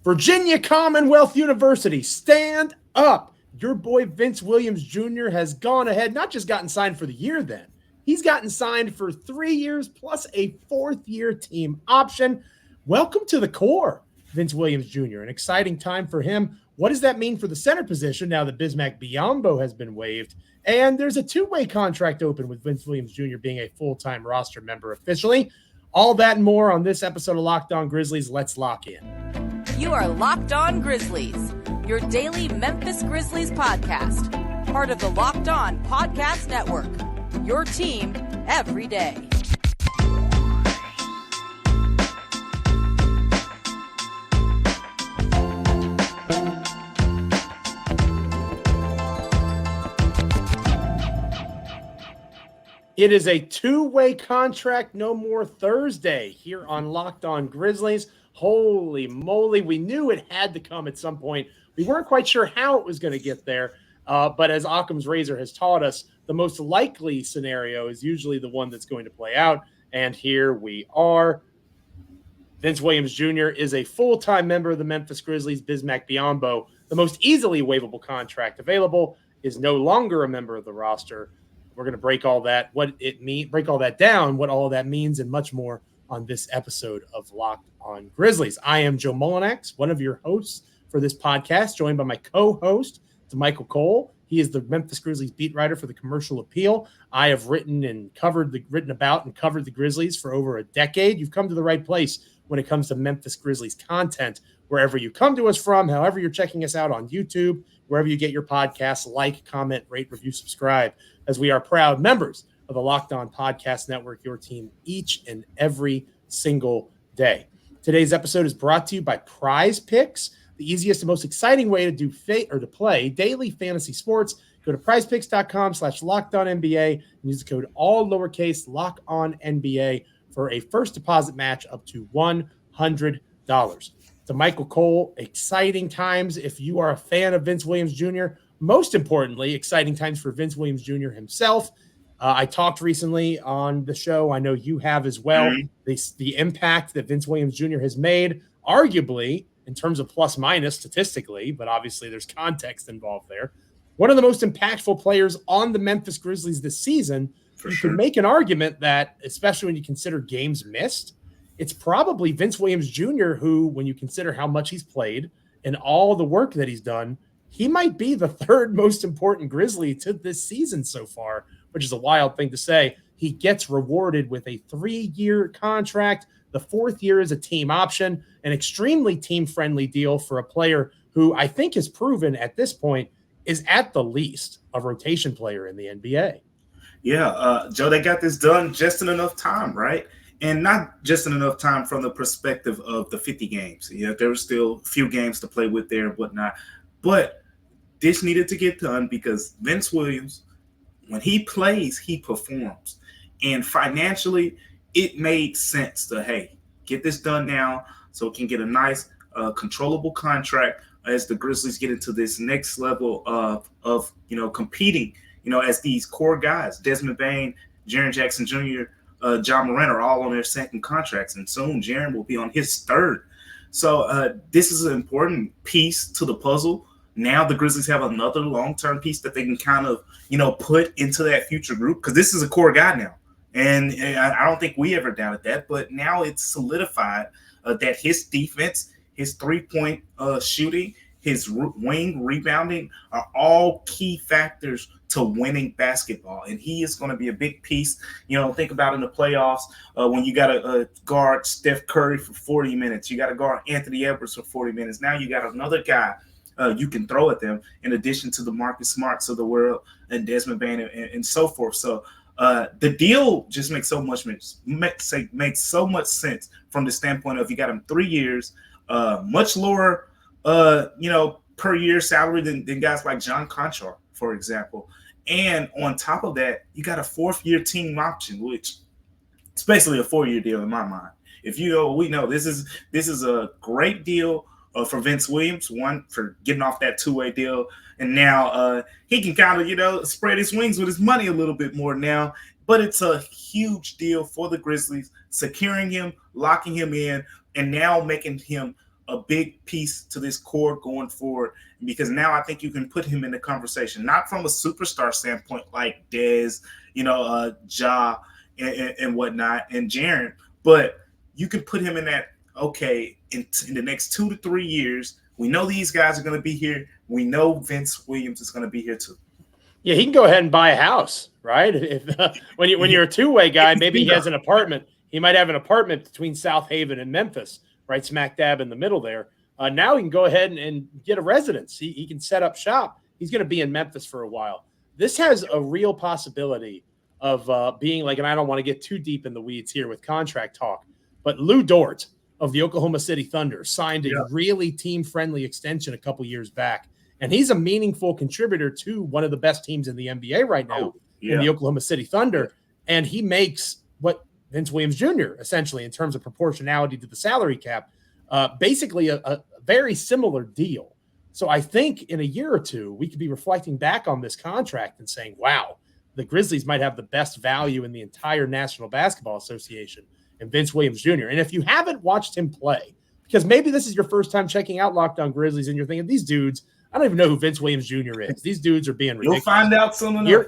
Virginia Commonwealth University, stand up. Your boy Vince Williams Jr. has gone ahead, not just gotten signed for the year then. He's gotten signed for 3 years plus a 4th-year team option. Welcome to the core, Vince Williams Jr. An exciting time for him. What does that mean for the center position now that Bismack Biyombo has been waived? And there's a 2-way contract open with Vince Williams Jr. being a full-time roster member officially. All that and more on this episode of Locked On Grizzlies. Let's lock in. You are Locked On Grizzlies, your daily Memphis Grizzlies podcast. Part of the Locked On Podcast Network, your team every day. It is a 2-way contract, no more Thursday here on Locked On Grizzlies. Holy moly, we knew it had to come at some point. We weren't quite sure how it was going to get there, but as Occam's razor has taught us, the most likely scenario is usually the one that's going to play out, and here we are. Vince Williams Jr. is a full-time member of the Memphis Grizzlies. Bismack Biyombo, the most easily waivable contract available, is no longer a member of the roster. We're going to break all that, break all that down, what all of that means, and much more on this episode of Locked On Grizzlies. I am Joe Mullianx, one of your hosts for this podcast, joined by my co-host, Damichael. He is the Memphis Grizzlies beat writer for the Commercial Appeal. I have written about and covered the Grizzlies for over a decade. You've come to the right place when it comes to Memphis Grizzlies content. Wherever you come to us from, however you're checking us out on YouTube, wherever you get your podcasts, like, comment, rate, review, subscribe, as we are proud members of the Locked On Podcast Network, your team each and every single day. Today's episode is brought to you by PrizePicks, the easiest and most exciting way to play daily fantasy sports. Go to prizepicks.com/LockedOnNBA and use the code all lowercase LOCKONNBA for a first deposit match up to $100. Damichael Cole, exciting times if you are a fan of Vince Williams Jr. Most importantly, exciting times for Vince Williams Jr. himself. I talked recently on the show, I know you have as well, the impact that Vince Williams Jr. has made, arguably, in terms of plus minus statistically, but obviously there's context involved there. One of the most impactful players on the Memphis Grizzlies this season. You can make an argument that, especially when you consider games missed, it's probably Vince Williams Jr. who, when you consider how much he's played and all the work that he's done, he might be the third most important Grizzly to this season so far, which is a wild thing to say. He gets rewarded with a 3-year contract. The 4th year is a team option, an extremely team-friendly deal for a player who I think has proven at this point is at the least a rotation player in the NBA. Yeah, Joe, they got this done just in enough time, right? And not just in enough time from the perspective of the 50 games. Yeah, there were still a few games to play with there and whatnot. But this needed to get done because Vince Williams, when he plays, he performs. And financially, it made sense to, hey, get this done now so we can get a nice, controllable contract as the Grizzlies get into this next level of competing, as these core guys, Desmond Bane, Jaren Jackson Jr., John Morant are all on their second contracts, and soon Jaren will be on his third. So this is an important piece to the puzzle. Now the Grizzlies have another long-term piece that they can kind of, put into that future group because this is a core guy now. And I don't think we ever doubted that, but now it's solidified that his defense, his three-point shooting, his wing rebounding are all key factors to winning basketball. And he is going to be a big piece. Think about in the playoffs when you got to guard Steph Curry for 40 minutes. You got to guard Anthony Edwards for 40 minutes. Now you got another guy you can throw at them in addition to the Marcus Smarts of the world and Desmond Bane and so forth. So the deal just makes so much sense from the standpoint of you got him 3 years, much lower per year salary than guys like John Conchar, for example. And on top of that, you got a 4th-year team option, which is basically a 4-year deal in my mind. We know this is a great deal for Vince Williams, one for getting off that 2-way deal, and now he can kind of spread his wings with his money a little bit more now. But it's a huge deal for the Grizzlies, securing him, locking him in, and now making him a big piece to this core going forward, because now I think you can put him in the conversation, not from a superstar standpoint like Dez, Ja and whatnot, and Jaren, but you can put him in that, okay, in the next 2 to 3 years, we know these guys are going to be here. We know Vince Williams is going to be here too. Yeah, he can go ahead and buy a house, right? If when you're a two-way guy, maybe he has an apartment. He might have an apartment between South Haven and Memphis, right smack dab in the middle there. Now he can go ahead and get a residence. He can set up shop. He's going to be in Memphis for a while. This has a real possibility of being like, and I don't want to get too deep in the weeds here with contract talk, but Lou Dort of the Oklahoma City Thunder signed a really team-friendly extension a couple years back. And he's a meaningful contributor to one of the best teams in the NBA right now, in the Oklahoma City Thunder. And he makes what Vince Williams Jr., essentially, in terms of proportionality to the salary cap, basically a very similar deal. So I think in a year or two, we could be reflecting back on this contract and saying, wow, the Grizzlies might have the best value in the entire National Basketball Association and Vince Williams Jr. And if you haven't watched him play, because maybe this is your first time checking out Locked On Grizzlies and you're thinking, these dudes, I don't even know who Vince Williams Jr. is. These dudes are being ridiculous. You'll find out soon enough.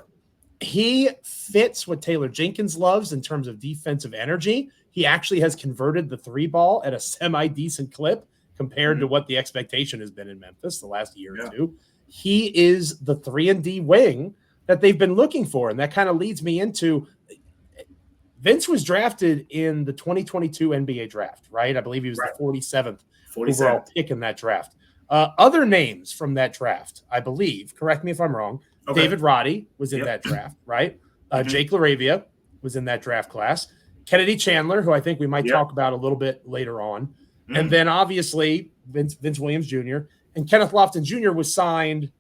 He fits what Taylor Jenkins loves in terms of defensive energy. He actually has converted the three ball at a semi-decent clip compared to what the expectation has been in Memphis the last year or two. He is the 3-and-D wing that they've been looking for. And that kind of leads me into Vince was drafted in the 2022 NBA draft, right? I believe he was the 47th overall pick in that draft. Other names from that draft, I believe, correct me if I'm wrong, David Roddy was in that draft, right? Jake LaRavia was in that draft class. Kennedy Chandler, who I think we might talk about a little bit later on. And then obviously Vince Williams Jr. and Kenneth Lofton Jr. was signed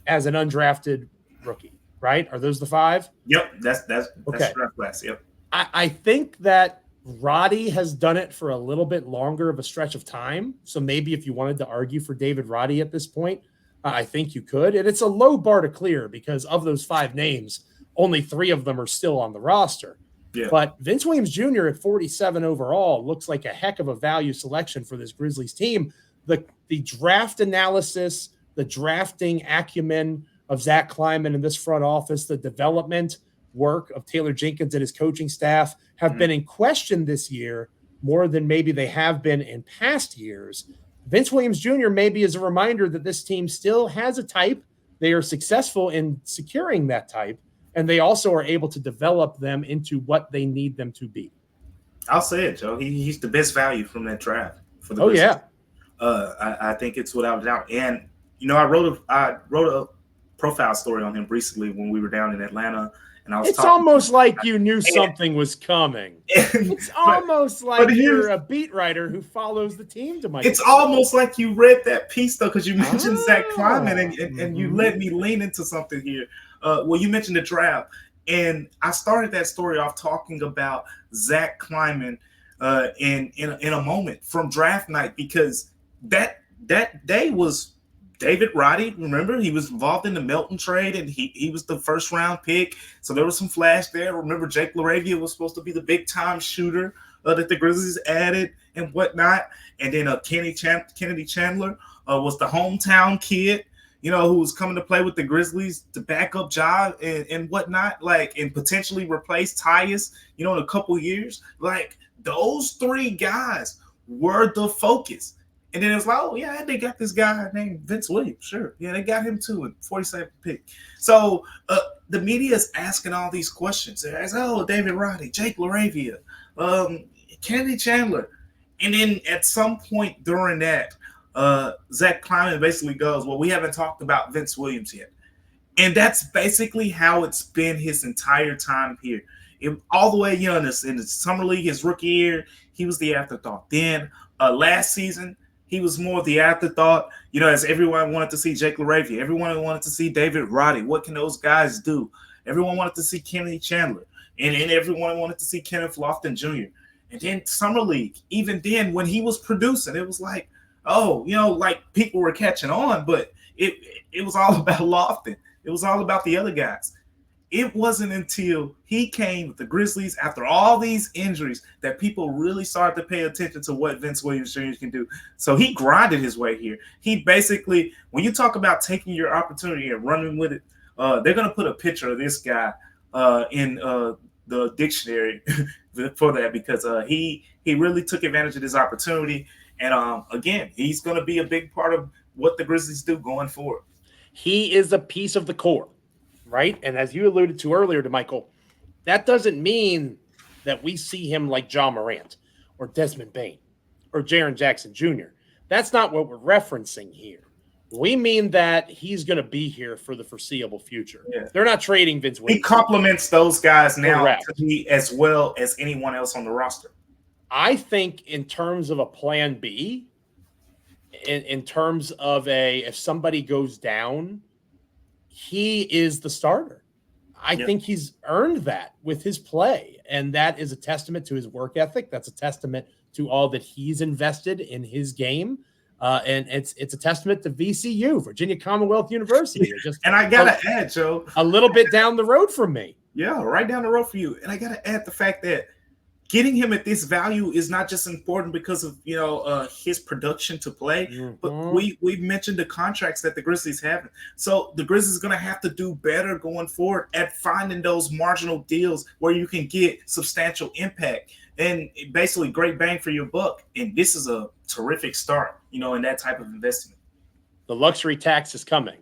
as an undrafted rookie, right? Are those the five? Yep, that's draft class. Yep. I think that Roddy has done it for a little bit longer of a stretch of time. So maybe if you wanted to argue for David Roddy at this point, I think you could. And it's a low bar to clear because of those five names, only three of them are still on the roster. Yeah. But Vince Williams Jr. at 47 overall looks like a heck of a value selection for this Grizzlies team. The draft analysis, the drafting acumen of Zach Kleiman in this front office, the development work of Taylor Jenkins and his coaching staff have been in question this year more than maybe they have been in past years. Vince Williams Jr. maybe is a reminder that this team still has a type. They are successful in securing that type, and they also are able to develop them into what they need them to be. I'll say it, Joe. He's the best value from that draft for the Grizzlies. I think it's without a doubt. And I wrote a profile story on him recently when we were down in Atlanta. And I was almost like you knew something was coming. It's almost like you're a beat writer who follows the team to my. It's almost like you read that piece though, because you mentioned Zach Kleiman and you let me lean into something here. Well, you mentioned the draft, and I started that story off talking about Zach Kleiman in a moment from draft night, because that day was David Roddy. Remember, he was involved in the Melton trade, and he was the first round pick. So there was some flash there. Remember, Jake LaRavia was supposed to be the big time shooter that the Grizzlies added and whatnot. And then Kennedy Chandler was the hometown kid, who was coming to play with the Grizzlies to back up Ja and whatnot, and potentially replace Tyus, in a couple years. Those three guys were the focus. And then it was like, oh, yeah, they got this guy named Vince Williams. Sure. Yeah, they got him too in 47th pick. So the media is asking all these questions. They're asking, David Roddy, Jake LaRavia, Kennedy Chandler. And then at some point during that, Zach Kleiman basically goes, well, we haven't talked about Vince Williams yet. And that's basically how it's been his entire time here. All the way, in the summer league, his rookie year, he was the afterthought. Then last season, he was more of the afterthought, as everyone wanted to see Jake LaRavia. Everyone wanted to see David Roddy. What can those guys do? Everyone wanted to see Kennedy Chandler. And then everyone wanted to see Kenneth Lofton Jr. And then Summer League, even then when he was producing, it was like, people were catching on, but it was all about Lofton. It was all about the other guys. it wasn't until he came with the Grizzlies after all these injuries that people really started to pay attention to what Vince Williams Jr. can do. So he grinded his way here. He basically, when you talk about taking your opportunity and running with it, they're going to put a picture of this guy in the dictionary for that, because he really took advantage of this opportunity. And again, he's going to be a big part of what the Grizzlies do going forward. He is a piece of the core, right? And as you alluded to earlier, Damichael, that doesn't mean that we see him like Ja Morant or Desmond Bane or Jaren Jackson Jr. That's not what we're referencing here. We mean that he's going to be here for the foreseeable future. Yeah. They're not trading Vince Williams. He complements those guys now to me as well as anyone else on the roster. I think in terms of a plan B, in terms of if somebody goes down, he is the starter. I think he's earned that with his play, and that is a testament to his work ethic. That's a testament to all that he's invested in his game, and it's a testament to VCU, Virginia Commonwealth University. And I gotta add, Joe, a little bit down the road from me. Yeah, right down the road for you. And I gotta add the fact that getting him at this value is not just important because of his production to play, but we've mentioned the contracts that the Grizzlies have. So the Grizzlies are going to have to do better going forward at finding those marginal deals where you can get substantial impact and basically great bang for your buck. And this is a terrific start, in that type of investment. The luxury tax is coming.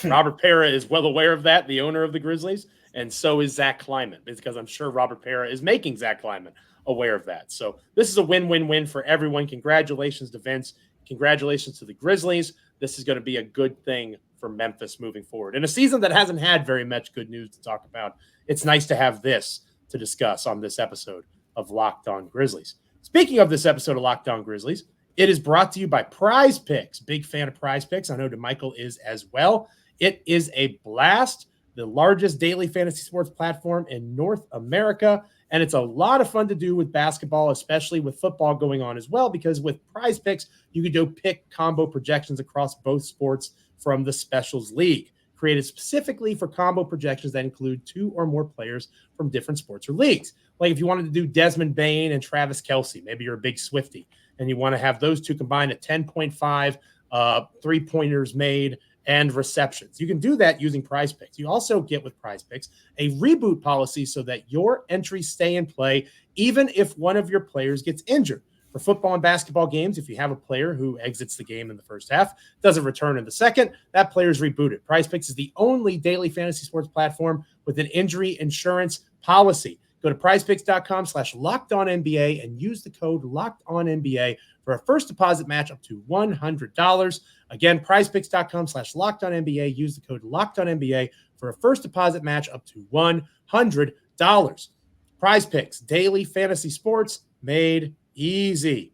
Robert Pera is well aware of that, the owner of the Grizzlies. And so is Zach Kleiman, because I'm sure Robert Pera is making Zach Kleiman aware of that. So this is a win-win-win for everyone. Congratulations to Vince. Congratulations to the Grizzlies. This is going to be a good thing for Memphis moving forward. In a season that hasn't had very much good news to talk about, it's nice to have this to discuss on this episode of Locked On Grizzlies. Speaking of this episode of Locked On Grizzlies, it is brought to you by PrizePicks. Big fan of PrizePicks. I know Damichael is as well. It is a blast. The largest daily fantasy sports platform in North America. And it's a lot of fun to do with basketball, especially with football going on as well, because with PrizePicks, you can do pick combo projections across both sports from the Specials League, created specifically for combo projections that include 2 or more players from different sports or leagues. Like if you wanted to do Desmond Bane and Travis Kelce, maybe you're a big Swiftie, and you want to have those two combined at 10.5 3-pointers made and receptions. You can do that using PrizePicks. You also get with PrizePicks a reboot policy so that your entries stay in play even if one of your players gets injured. For football and basketball games, if you have a player who exits the game in the first half, doesn't return in the second, that player is rebooted. PrizePicks is the only daily fantasy sports platform with an injury insurance policy. Go to prizepicks.com/LockedOnNBA and use the code LockedOnNBA for a first deposit match up to $100. Again, prizepicks.com/LockedOnNBA. Use the code LockedOnNBA for a first deposit match up to $100. PrizePicks, daily fantasy sports made easy.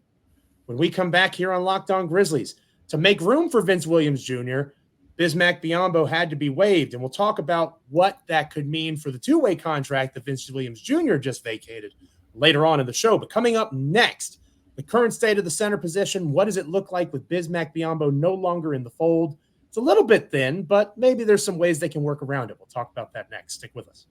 When we come back here on Locked On Grizzlies, to make room for Vince Williams Jr., Bismack Biyombo had to be waived, and we'll talk about what that could mean for the two-way contract that Vince Williams Jr. just vacated later on in the show. But coming up next, the current state of the center position, what does it look like with Bismack Biyombo no longer in the fold? It's a little bit thin, but maybe there's some ways they can work around it. We'll talk about that next. Stick with us.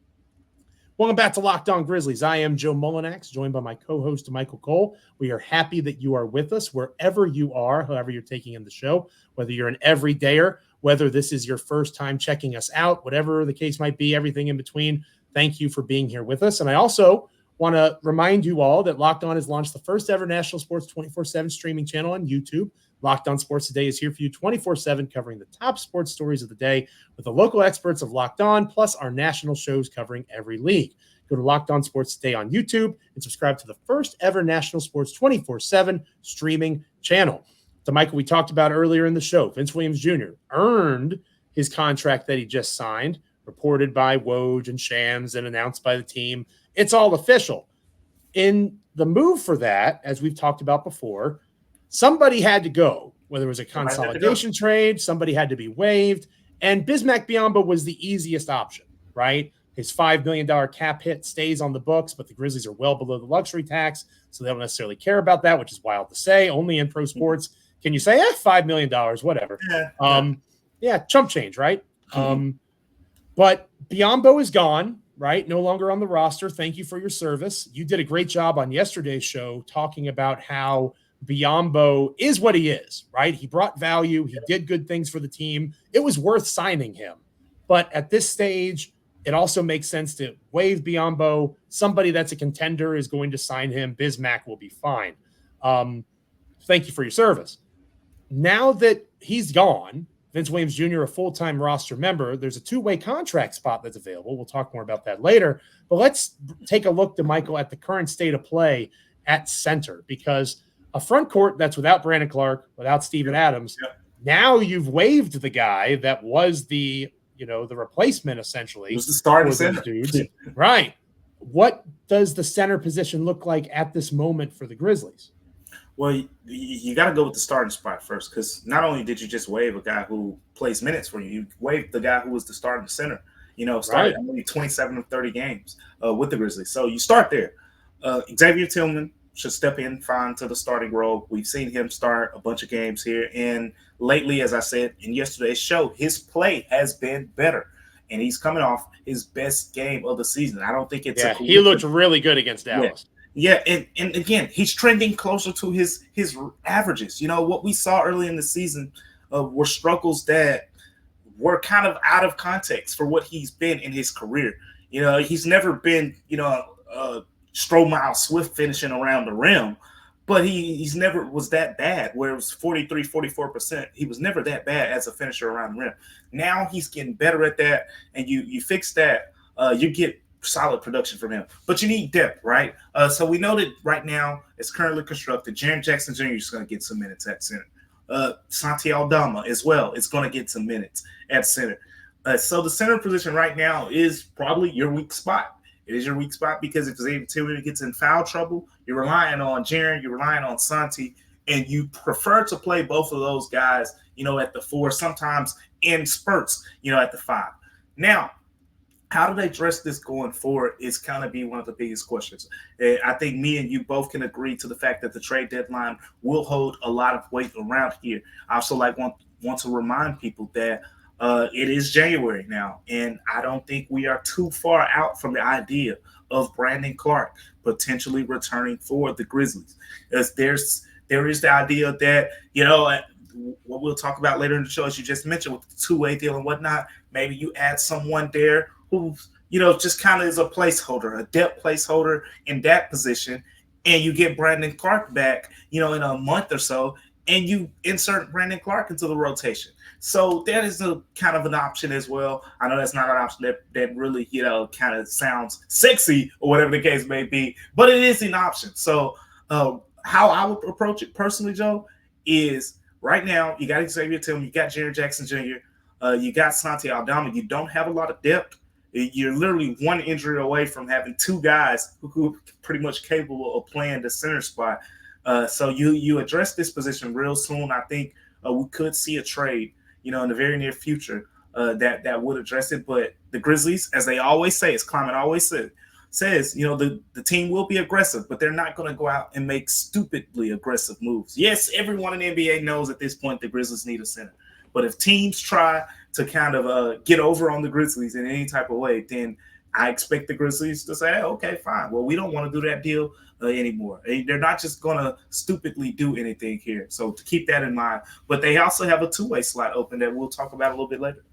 Welcome back to Locked On Grizzlies. I am Joe Mullianx, joined by my co-host, Damichael Cole. We are happy that you are with us wherever you are, however you're taking in the show, whether you're an everydayer, whether this is your first time checking us out, whatever the case might be, everything in between. Thank you for being here with us. And I also want to remind you all that Locked On has launched the first ever national sports 24/7 streaming channel on YouTube. Locked On Sports Today is here for you 24/7, covering the top sports stories of the day with the local experts of Locked On, plus our national shows covering every league. Go to Locked On Sports Today on YouTube and subscribe to the first ever national sports 24/7 streaming channel. Damichael, we talked about earlier in the show, Vince Williams Jr. earned his contract that he just signed, reported by Woj and Shams and announced by the team. It's all official. In the move for that, as we've talked about before, somebody had to go, whether it was a consolidation trade, somebody had to be waived, and Bismack Biyombo was the easiest option, right? His $5 million cap hit stays on the books, but the Grizzlies are well below the luxury tax, so they don't necessarily care about that, which is wild to say. Only in pro sports can you say, $5 million, whatever. Yeah, chump change, right? But Biyombo is gone, right? No longer on the roster. Thank you for your service. You did a great job on yesterday's show talking about how Biyombo is what he is, right? He brought value. He did good things for the team. It was worth signing him. But at this stage, it also makes sense to waive Biyombo. Somebody that's a contender is going to sign him. Bismack will be fine. Thank you for your service. Now that he's gone, Vince Williams Jr., a full-time roster member, there's a two-way contract spot that's available. We'll talk more about that later. But let's take a look, Damichael, at the current state of play at center, because a front court that's without Brandon Clark, without Steven Adams, now you've waived the guy that was the replacement, essentially. It was the starting center. Dudes. Right. What does the center position look like at this moment for the Grizzlies? Well, you got to go with the starting spot first, because not only did you just waive a guy who plays minutes for you, you waived the guy who was the starting center. Started only 27 of 30 games with the Grizzlies. So you start there. Xavier Tillman should step in fine to the starting role. We've seen him start a bunch of games here. And lately, as I said in yesterday's show, his play has been better. And he's coming off his best game of the season. I don't think it's he looked really good against Dallas. Yeah, and again, he's trending closer to his averages. What we saw early in the season were struggles that were kind of out of context for what he's been in his career. He's never been, Stromile Swift finishing around the rim, but he's never was that bad, where it was 43, 44%. He was never that bad as a finisher around the rim. Now he's getting better at that, and you fix that, you get solid production from him. But you need depth, right? So we know that right now it's currently constructed. Jaren Jackson Jr. is going to get some minutes at center. Santi Aldama as well is going to get some minutes at center. So the center position right now is probably your weak spot. It is your weak spot because if Xavier Tillman gets in foul trouble, you're relying on Jaren, you're relying on Santi, and you prefer to play both of those guys, at the 4, sometimes in spurts, at the 5. Now, how do they address this going forward is kind of be one of the biggest questions. I think me and you both can agree to the fact that the trade deadline will hold a lot of weight around here. I also want to remind people that it is January now, and I don't think we are too far out from the idea of Brandon Clark potentially returning for the Grizzlies. As there is the idea that, what we'll talk about later in the show, as you just mentioned, with the two-way deal and whatnot, maybe you add someone there who, just kind of is a placeholder, a depth placeholder in that position, and you get Brandon Clark back, in a month or so, and you insert Brandon Clark into the rotation. So that is a kind of an option as well. I know that's not an option that really, kind of sounds sexy or whatever the case may be, but it is an option. So how I would approach it personally, Joe, is right now you got Xavier Tillman, you got Jaren Jackson Jr., you got Santi Aldama. You don't have a lot of depth. You're literally one injury away from having 2 guys who are pretty much capable of playing the center spot. So you address this position real soon. I think we could see a trade, in the very near future that would address it. But the Grizzlies, as they always say, as Clement always says, the team will be aggressive, but they're not going to go out and make stupidly aggressive moves. Yes, everyone in the NBA knows at this point the Grizzlies need a center. But if teams try to kind of get over on the Grizzlies in any type of way, then I expect the Grizzlies to say, okay, fine. Well, we don't want to do that deal anymore. They're not just going to stupidly do anything here. So to keep that in mind. But they also have a two-way slot open that we'll talk about a little bit later.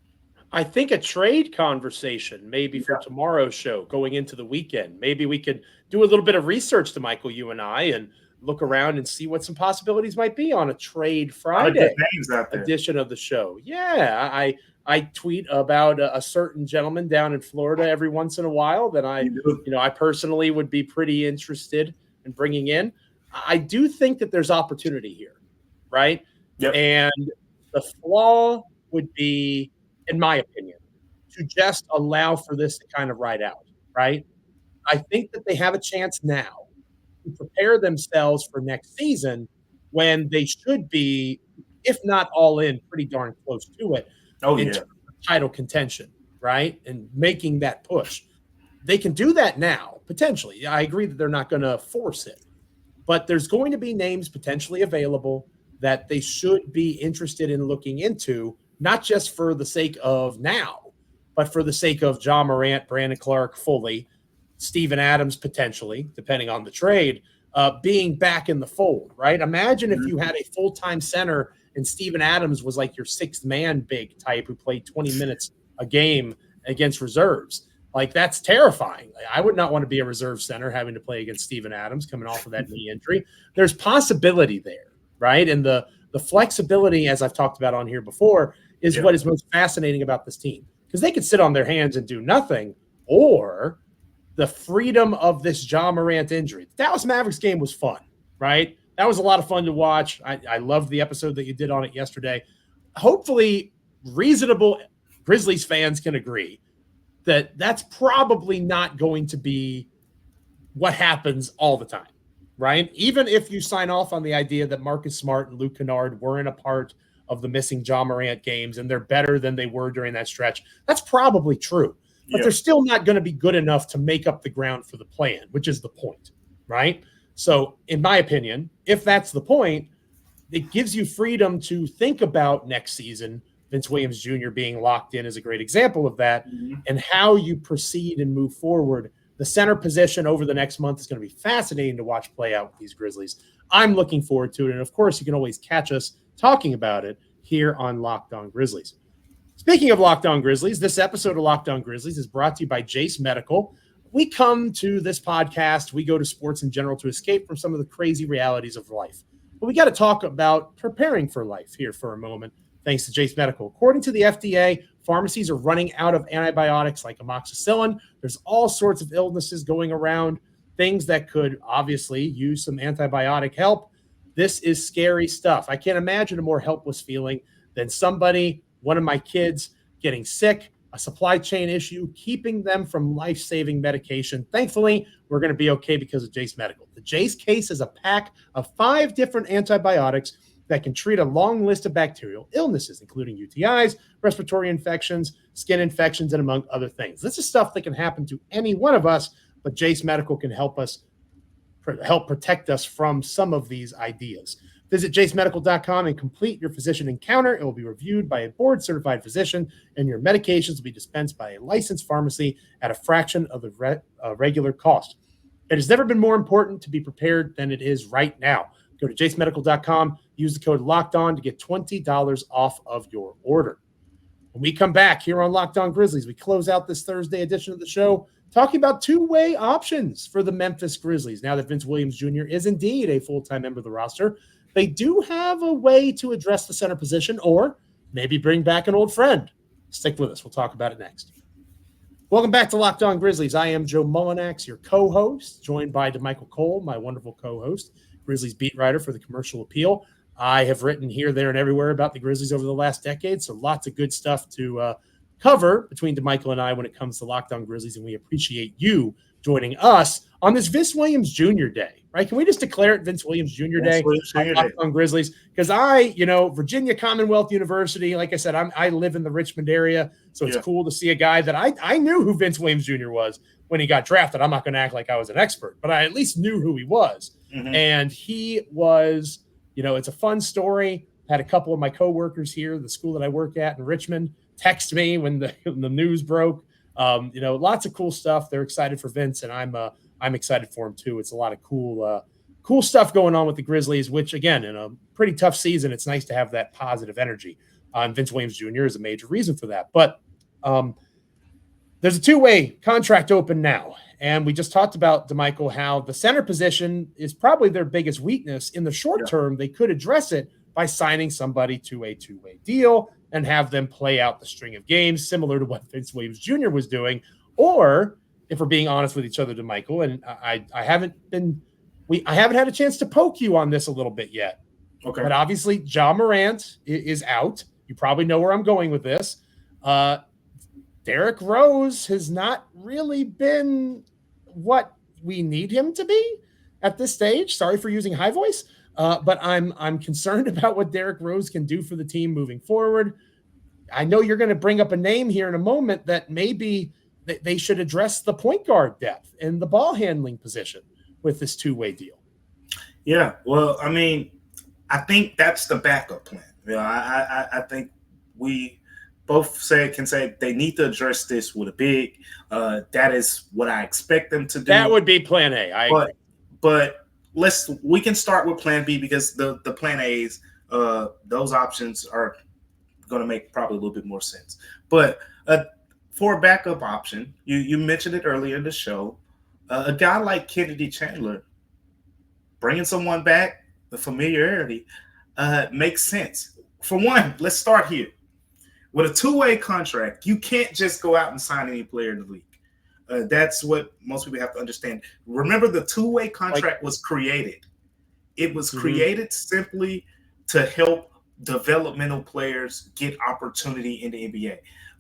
I think a trade conversation maybe for tomorrow's show going into the weekend. Maybe we could do a little bit of research, Damichael, you and I, and look around and see what some possibilities might be on a Trade Friday edition of the show. Yeah, I tweet about a certain gentleman down in Florida every once in a while that I personally would be pretty interested in bringing in. I do think that there's opportunity here, right? Yep. And the flaw would be, in my opinion, to just allow for this to kind of ride out, right? I think that they have a chance now to prepare themselves for next season when they should be, if not all in, pretty darn close to it. In terms of title contention, right? And making that push. They can do that now, potentially. I agree that they're not going to force it. But there's going to be names potentially available that they should be interested in looking into, not just for the sake of now, but for the sake of Ja Morant, Brandon Clark fully, Steven Adams potentially, depending on the trade, being back in the fold, right? Imagine if you had a full-time center and Steven Adams was like your sixth man big type who played 20 minutes a game against reserves. Like, that's terrifying. I would not want to be a reserve center having to play against Steven Adams coming off of that knee injury. There's possibility there, right? And the flexibility, as I've talked about on here before, is what is most fascinating about this team, because they could sit on their hands and do nothing, or the freedom of this Ja Morant injury. The Dallas Mavericks game was fun, right? That was a lot of fun to watch. I loved the episode that you did on it yesterday. Hopefully, reasonable Grizzlies fans can agree that that's probably not going to be what happens all the time, right? Even if you sign off on the idea that Marcus Smart and Luke Kennard weren't a part of the missing Ja Morant games and they're better than they were during that stretch, that's probably true. But they're still not going to be good enough to make up the ground for the plan, which is the point, right? So, in my opinion, if that's the point, it gives you freedom to think about next season. Vince Williams Jr. being locked in is a great example of that, and how you proceed and move forward. The center position over the next month is going to be fascinating to watch play out with these Grizzlies. I'm looking forward to it, and of course, you can always catch us talking about it here on Locked On Grizzlies. Speaking of Locked On Grizzlies, this episode of Locked On Grizzlies is brought to you by Jase Medical. We come to this podcast, we go to sports in general to escape from some of the crazy realities of life. But we got to talk about preparing for life here for a moment, thanks to Jase Medical. According to the FDA, pharmacies are running out of antibiotics like amoxicillin. There's all sorts of illnesses going around, things that could obviously use some antibiotic help. This is scary stuff. I can't imagine a more helpless feeling than somebody, one of my kids, getting sick, a supply chain issue, keeping them from life-saving medication. Thankfully, we're going to be okay because of Jase Medical. The Jase case is a pack of 5 different antibiotics that can treat a long list of bacterial illnesses, including UTIs, respiratory infections, skin infections, and among other things. This is stuff that can happen to any one of us, but Jase Medical can help protect us from some of these ideas. Visit jasemedical.com and complete your physician encounter. It will be reviewed by a board-certified physician, and your medications will be dispensed by a licensed pharmacy at a fraction of the regular cost. It has never been more important to be prepared than it is right now. Go to jasemedical.com, use the code LOCKEDON to get $20 off of your order. When we come back here on Locked On Grizzlies, we close out this Thursday edition of the show talking about two-way options for the Memphis Grizzlies. Now that Vince Williams Jr. is indeed a full-time member of the roster, they do have a way to address the center position, or maybe bring back an old friend. Stick with us. We'll talk about it next. Welcome back to Locked On Grizzlies. I am Joe Mullianx, your co-host, joined by Damichael Cole, my wonderful co-host, Grizzlies beat writer for the Commercial Appeal. I have written here, there, and everywhere about the Grizzlies over the last decade, so lots of good stuff to cover between Damichael and I when it comes to Locked On Grizzlies, and we appreciate you joining us on this Vince Williams Jr. Day, right? Can we just declare it Vince Williams Jr. Day on Locked On Grizzlies? Because Virginia Commonwealth University, like I said, I live in the Richmond area, so it's cool to see a guy that I knew who Vince Williams Jr. was when he got drafted. I'm not going to act like I was an expert, but I at least knew who he was. And he was, it's a fun story. Had a couple of my coworkers here, the school that I work at in Richmond, text me when the news broke. Lots of cool stuff. They're excited for Vince, and I'm excited for him too. It's a lot of cool stuff going on with the Grizzlies, which again, in a pretty tough season, it's nice to have that positive energy. Vince Williams Jr. is a major reason for that. But there's a two-way contract open now. And we just talked about, Damichael, how the center position is probably their biggest weakness. In the short term, they could address it by signing somebody to a two-way deal and have them play out the string of games, similar to what Vince Williams Jr. was doing. Or, if we're being honest with each other, Damichael, and I haven't had a chance to poke you on this a little bit yet. Okay. But obviously, Ja Morant is out. You probably know where I'm going with this. Derrick Rose has not really been what we need him to be at this stage. Sorry for using high voice, but I'm concerned about what Derrick Rose can do for the team moving forward. I know you're going to bring up a name here in a moment that maybe they should address the point guard depth and the ball handling position with this two-way deal. Yeah, well, I mean, I think that's the backup plan. I think we both can say they need to address this with a big. That is what I expect them to do. That would be plan A. I agree. But we can start with plan B because the plan A's, those options are going to make probably a little bit more sense. But for a backup option, you mentioned it earlier in the show, a guy like Kennedy Chandler, bringing someone back, the familiarity makes sense. For one, let's start here. With a two-way contract, you can't just go out and sign any player in the league. That's what most people have to understand. Remember, the two-way contract was created. It was created simply to help developmental players get opportunity in the NBA.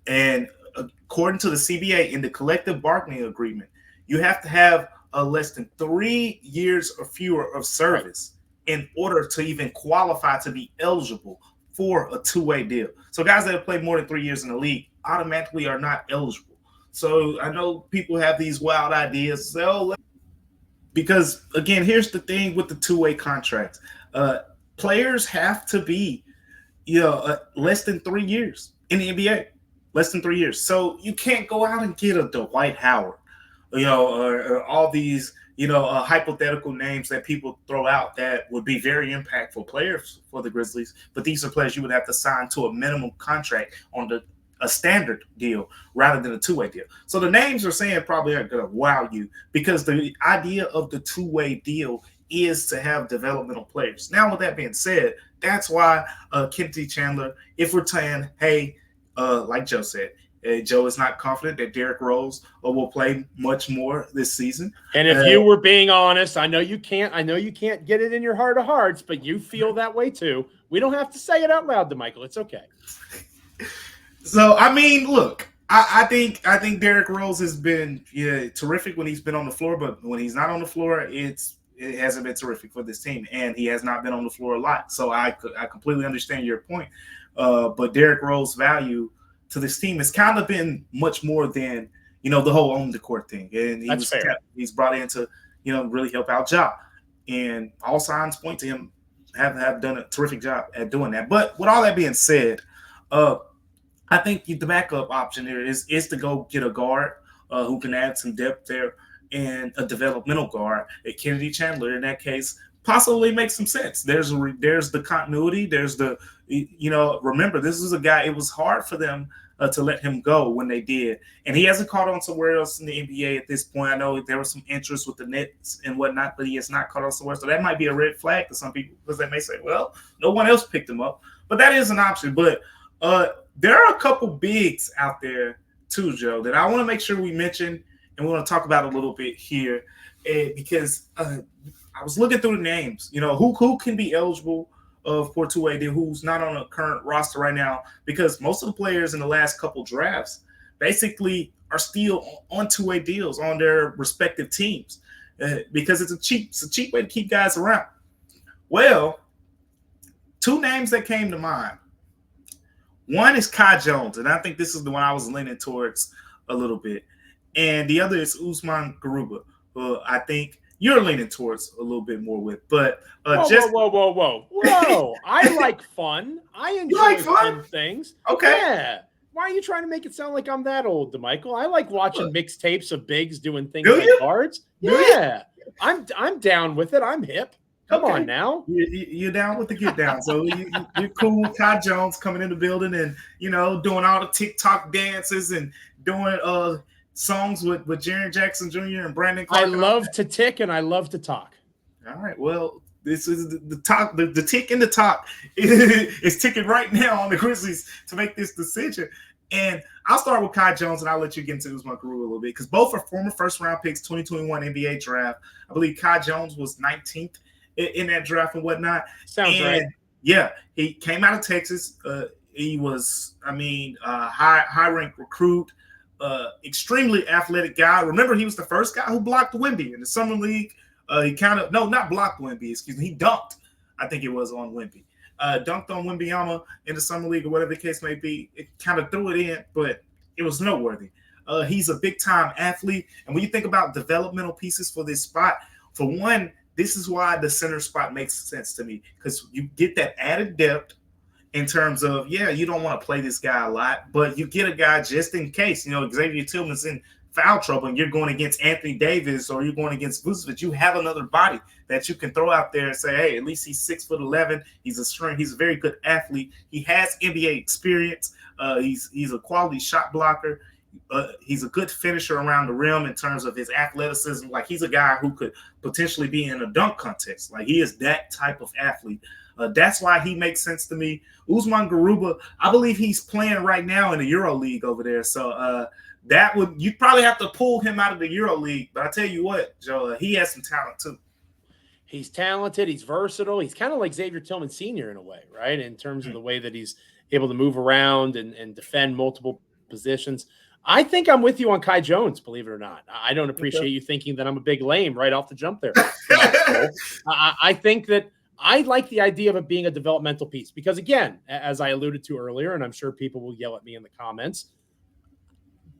And according to the CBA, in the collective bargaining agreement, you have to have less than 3 years or fewer of service in order to even qualify to be eligible for a two-way deal. So guys that have played more than 3 years in the league automatically are not eligible. So I know people have these wild ideas. So, because again, here's the thing with the two-way contracts. Players have to be, less than 3 years in the NBA, less than 3 years. So you can't go out and get a Dwight Howard, or all these, hypothetical names that people throw out that would be very impactful players for the Grizzlies. But these are players you would have to sign to a minimum contract on a standard deal rather than a two-way deal. So the names are saying probably aren't going to wow you because the idea of the two-way deal is to have developmental players. Now, with that being said, that's why Kennedy Chandler, if we're saying, hey, like Joe said, Joe is not confident that Derrick Rose will play much more this season. And if you were being honest, I know you can't get it in your heart of hearts, but you feel that way too. We don't have to say it out loud, Damichael. It's okay. So, I mean, look, I think Derrick Rose has been terrific when he's been on the floor, but when he's not on the floor, it hasn't been terrific for this team, and he has not been on the floor a lot. So I completely understand your point. But Derrick Rose's value to this team has kind of been much more than, the whole on the court thing. And he's brought in to, really help out Ja. And all signs point to him have done a terrific job at doing that. But with all that being said, I think the backup option here is to go get a guard who can add some depth there, and a developmental guard at Kennedy Chandler in that case possibly makes some sense. There's the continuity. There's the, remember, this is a guy, it was hard for them to let him go when they did. And he hasn't caught on somewhere else in the NBA at this point. I know there was some interest with the Nets and whatnot, but he has not caught on somewhere. So that might be a red flag to some people because they may say, well, no one else picked him up. But that is an option. But there are a couple bigs out there too, Joe, that I want to make sure we mention and we want to talk about a little bit here because I was looking through the names, who can be eligible for two-way deal, who's not on a current roster right now, because most of the players in the last couple drafts basically are still on two-way deals on their respective teams because it's a cheap way to keep guys around. Well, two names that came to mind. One is Kai Jones, and I think this is the one I was leaning towards a little bit. And the other is Usman Garuba, who I think you're leaning towards a little bit more with. But whoa. I like fun. I enjoy fun things. Okay. Yeah. Why are you trying to make it sound like I'm that old, Damichael? I like watching mixtapes of bigs doing things like cards. Yeah. I'm down with it. I'm hip. Come on now. You're down with the get down. So you're cool with Kai Jones coming in the building and, doing all the TikTok dances and doing songs with Jaren Jackson Jr. and Brandon Clark. I love to tick and I love to talk. All right. Well, this is the talk. The tick in the talk is ticking right now on the Grizzlies to make this decision. And I'll start with Kai Jones, and I'll let you get into Usman Garuba a little bit because both are former first-round picks, 2021 NBA draft. I believe Kai Jones was 19th in that draft and whatnot. Sounds right. Yeah, he came out of Texas. He was, high-ranked recruit. Extremely athletic guy. Remember, he was the first guy who blocked Wemby in the summer league. Not blocked Wemby, excuse me. He dunked, I think it was, on Wemby. Dunked on Wembanyama in the summer league or whatever the case may be. It kind of threw it in, but it was noteworthy. He's a big-time athlete. And when you think about developmental pieces for this spot, for one, this is why the center spot makes sense to me because you get that added depth in terms of, you don't want to play this guy a lot, but you get a guy just in case. Xavier Tillman's in foul trouble and you're going against Anthony Davis or you're going against Vucevic. You have another body that you can throw out there and say, hey, at least he's 6'11". He's a strength. He's a very good athlete. He has NBA experience. He's a quality shot blocker. He's a good finisher around the rim in terms of his athleticism. Like, he's a guy who could potentially be in a dunk contest. Like, he is that type of athlete. That's why he makes sense to me. Usman Garuba, I believe he's playing right now in the Euro League over there. So you'd probably have to pull him out of the Euro League. But I tell you what, Joe, he has some talent too. He's talented. He's versatile. He's kind of like Xavier Tillman Sr. in a way, right? In terms of the way that he's able to move around and defend multiple positions. I think I'm with you on Kai Jones, believe it or not. I don't appreciate you thinking that I'm a big lame right off the jump there. I think that I like the idea of it being a developmental piece because, again, as I alluded to earlier, and I'm sure people will yell at me in the comments,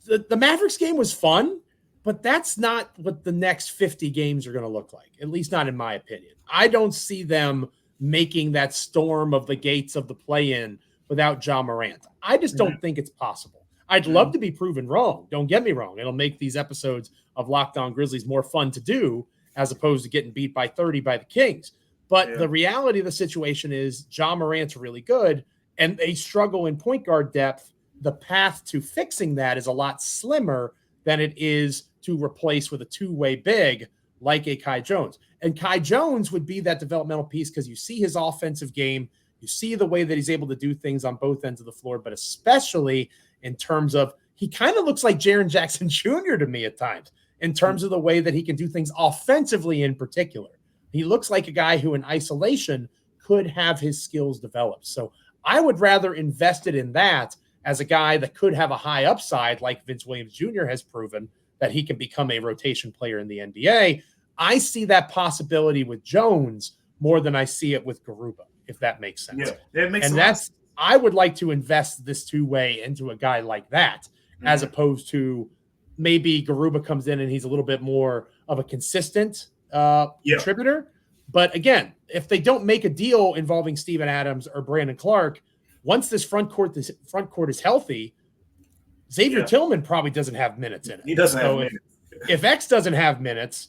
the Mavericks game was fun, but that's not what the next 50 games are going to look like, at least not in my opinion. I don't see them making that storm of the gates of the play-in without Ja Morant. I just don't think it's possible. I'd love to be proven wrong. Don't get me wrong. It'll make these episodes of Locked On Grizzlies more fun to do as opposed to getting beat by 30 by the Kings. But the reality of the situation is Ja Morant's really good, and they struggle in point guard depth. The path to fixing that is a lot slimmer than it is to replace with a two-way big like a Kai Jones. And Kai Jones would be that developmental piece because you see his offensive game. You see the way that he's able to do things on both ends of the floor, but especially in terms of he kind of looks like Jaren Jackson Jr. to me at times in terms of the way that he can do things offensively in particular. He looks like a guy who in isolation could have his skills developed. So I would rather invest it in that as a guy that could have a high upside like Vince Williams Jr. has proven that he can become a rotation player in the NBA. I see that possibility with Jones more than I see it with Garuba, if that makes sense. Yeah, that makes sense. And that's, I would like to invest this two-way into a guy like that, as opposed to maybe Garuba comes in and he's a little bit more of a consistent contributor. But again, if they don't make a deal involving Steven Adams or Brandon Clark, once this front court is healthy, Xavier Tillman probably doesn't have minutes in it. He doesn't have minutes. If X doesn't have minutes,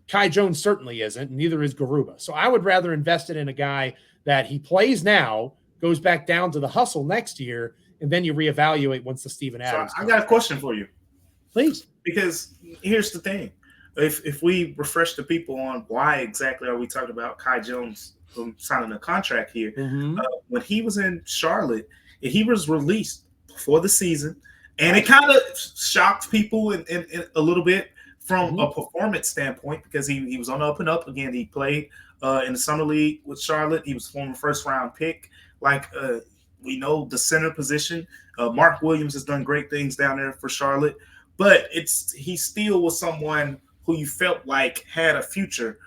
Kai Jones certainly isn't, neither is Garuba. So I would rather invest it in a guy that he plays now, goes back down to the hustle next year, and then you reevaluate once the Steven Adams. So I got a question for you. Please. Because here's the thing. If we refresh the people on why exactly are we talking about Kai Jones signing a contract here, when he was in Charlotte, he was released before the season, and it kind of shocked people in a little bit from a performance standpoint because he was on the up and up again. He played in the summer league with Charlotte. He was former first-round pick. We know the center position. Mark Williams has done great things down there for Charlotte, but he still was someone who you felt like had a future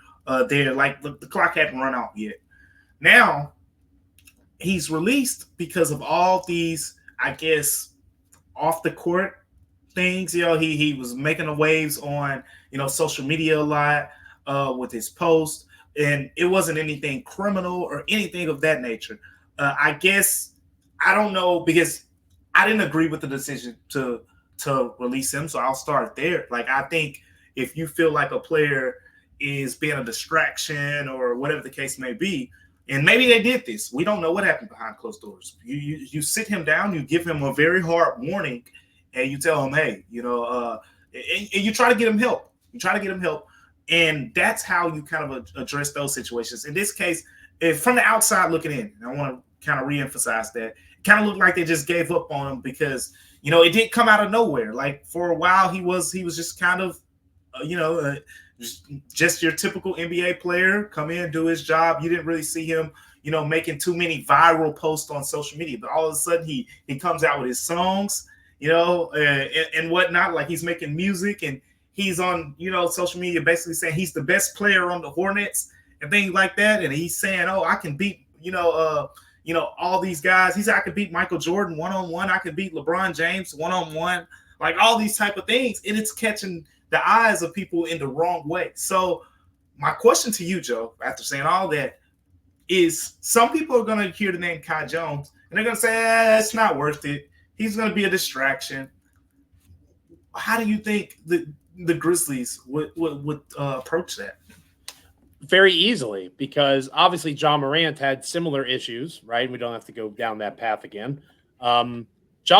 there. Like the clock hadn't run out yet. Now he's released because of all these, I guess, off the court things. He was making the waves on social media a lot with his posts, and it wasn't anything criminal or anything of that nature. I guess I don't know because I didn't agree with the decision to release him, so I'll start there. Like, I think if you feel like a player is being a distraction or whatever the case may be, and maybe they did this, we don't know what happened behind closed doors. You sit him down, you give him a very hard warning, and you tell him, hey, and you try to get him help. And that's how you kind of address those situations. In this case, if from the outside looking in, and I want to kind of reemphasize that, it kind of looked like they just gave up on him because, it didn't come out of nowhere. Like, for a while, he was just kind of, just your typical NBA player, come in, do his job. You didn't really see him, making too many viral posts on social media. But all of a sudden, he comes out with his songs, and whatnot. Like, he's making music and he's on, social media basically saying he's the best player on the Hornets and things like that. And he's saying, oh, I can beat, all these guys. He said, I could beat Michael Jordan one-on-one. I could beat LeBron James one-on-one. Like, all these type of things. And it's catching the eyes of people in the wrong way. So my question to you, Joe, after saying all that, is some people are going to hear the name Kai Jones, and they're going to say, it's not worth it. He's going to be a distraction. How do you think the Grizzlies would approach that? Very easily, because obviously John Morant had similar issues, right? We don't have to go down that path again. John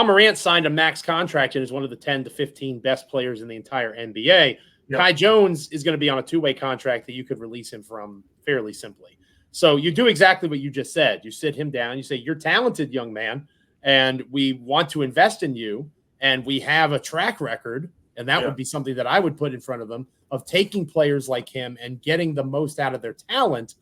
Morant signed a max contract and is one of the 10 to 15 best players in the entire NBA. Yep. Kai Jones is going to be on a two-way contract that you could release him from fairly simply. So you do exactly what you just said. You sit him down. You say, you're talented, young man, and we want to invest in you, and we have a track record, and that would be something that I would put in front of them, of taking players like him and getting the most out of their talent.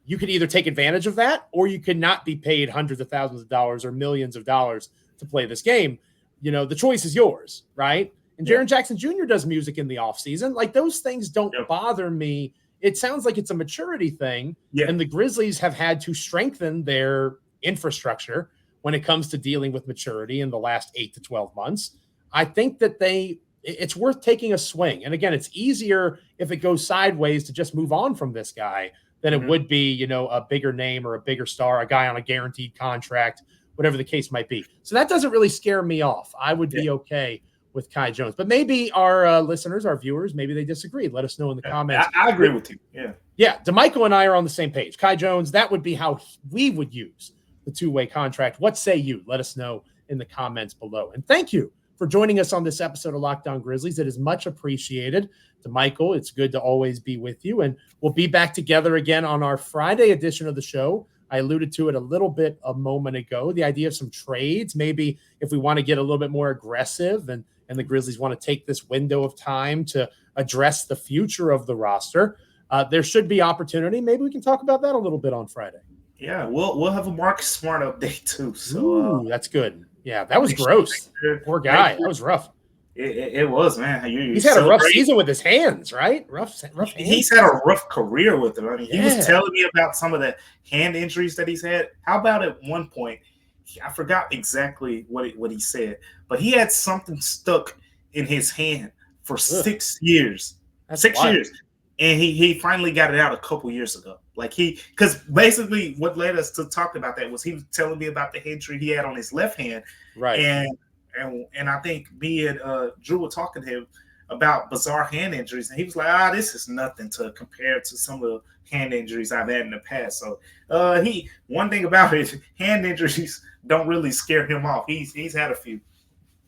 You could either take advantage of that, or you could not be paid hundreds of thousands of dollars or millions of dollars to play this game. The choice is yours, right? And Jaren Jackson Jr. does music in the offseason. Like, those things don't bother me. It sounds like it's a maturity thing, and the Grizzlies have had to strengthen their infrastructure when it comes to dealing with maturity in the last 8 to 12 months. I think that it's worth taking a swing. And again, it's easier if it goes sideways to just move on from this guy than it would be, a bigger name or a bigger star, a guy on a guaranteed contract, whatever the case might be. So that doesn't really scare me off. I would be okay with Kai Jones. But maybe our listeners, our viewers, maybe they disagree. Let us know in the comments. I agree with you. Yeah, Damichael and I are on the same page. Kai Jones, that would be how we would use the two-way contract. What say you? Let us know in the comments below. And thank you for joining us on this episode of Locked On Grizzlies. It is much appreciated. Damichael, it's good to always be with you. And we'll be back together again on our Friday edition of the show. I alluded to it a little bit a moment ago, the idea of some trades, maybe if we want to get a little bit more aggressive and the Grizzlies want to take this window of time to address the future of the roster. There should be opportunity. Maybe we can talk about that a little bit on Friday. Yeah, we'll have a Marcus Smart update too. So that's good. Yeah, that was gross. Poor guy. That was rough. It was, man. He's had a rough season with his hands, right? Rough hands. He's had a rough career with them. I mean, he was telling me about some of the hand injuries that he's had. How about at one point, I forgot exactly what he said, but he had something stuck in his hand for 6 years. That's 6 wild. years. And he finally got it out a couple years ago. Because basically what led us to talk about that was he was telling me about the injury he had on his left hand. Right. And I think me and Drew were talking to him about bizarre hand injuries. And he was like, this is nothing to compare to some of the hand injuries I've had in the past. So one thing about it, hand injuries don't really scare him off. He's had a few.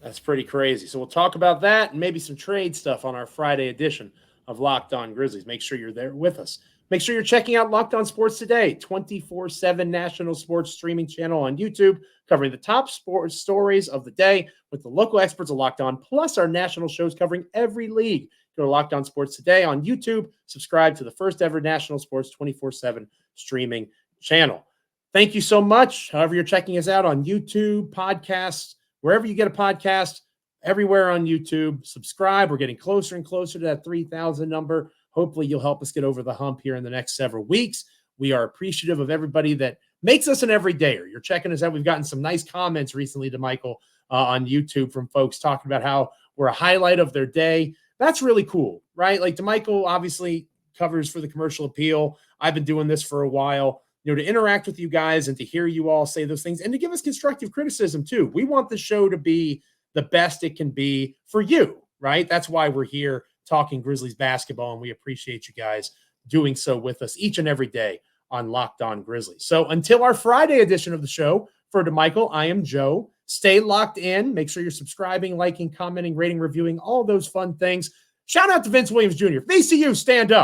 That's pretty crazy. So we'll talk about that and maybe some trade stuff on our Friday edition of Locked On Grizzlies. Make sure you're there with us. Make sure you're checking out Locked On Sports Today, 24/7 national sports streaming channel on YouTube, covering the top sports stories of the day with the local experts of Locked On, plus our national shows covering every league. Go to Locked On Sports Today on YouTube. Subscribe to the first ever national sports 24/7 streaming channel. Thank you so much. However you're checking us out on YouTube, podcasts, wherever you get a podcast, everywhere on YouTube. Subscribe. We're getting closer and closer to that 3,000 number. Hopefully you'll help us get over the hump here in the next several weeks. We are appreciative of everybody that makes us an everydayer. You're checking us out. We've gotten some nice comments recently, Damichael, on YouTube from folks talking about how we're a highlight of their day. That's really cool, right? Like, Damichael obviously covers for the Commercial Appeal. I've been doing this for a while. To interact with you guys and to hear you all say those things and to give us constructive criticism too. We want the show to be the best it can be for you, right? That's why we're here talking Grizzlies basketball, and we appreciate you guys doing so with us each and every day on Locked On Grizzlies. So until our Friday edition of the show, for Damichael, I am Joe. Stay locked in. Make sure you're subscribing, liking, commenting, rating, reviewing, all those fun things. Shout out to Vince Williams Jr. VCU, stand up.